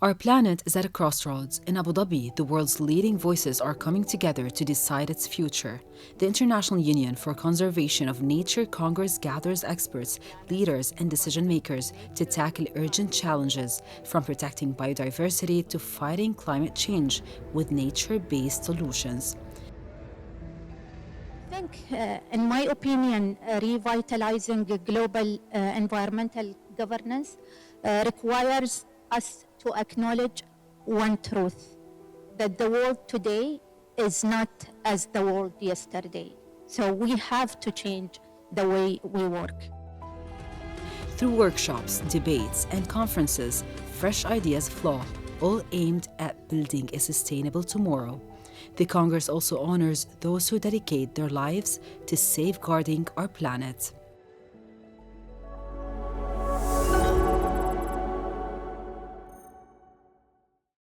Our planet is at a crossroads. In Abu Dhabi, the world's leading voices are coming together to decide its future. The International Union for Conservation of Nature Congress gathers experts, leaders, and decision makers to tackle urgent challenges, from protecting biodiversity to fighting climate change with nature-based solutions. I think, in my opinion, revitalizing global environmental governance requires us to acknowledge one truth, that the world today is not as the world yesterday. So we have to change the way we work. Through workshops, debates, and conferences, fresh ideas flow, all aimed at building a sustainable tomorrow. The Congress also honors those who dedicate their lives to safeguarding our planet.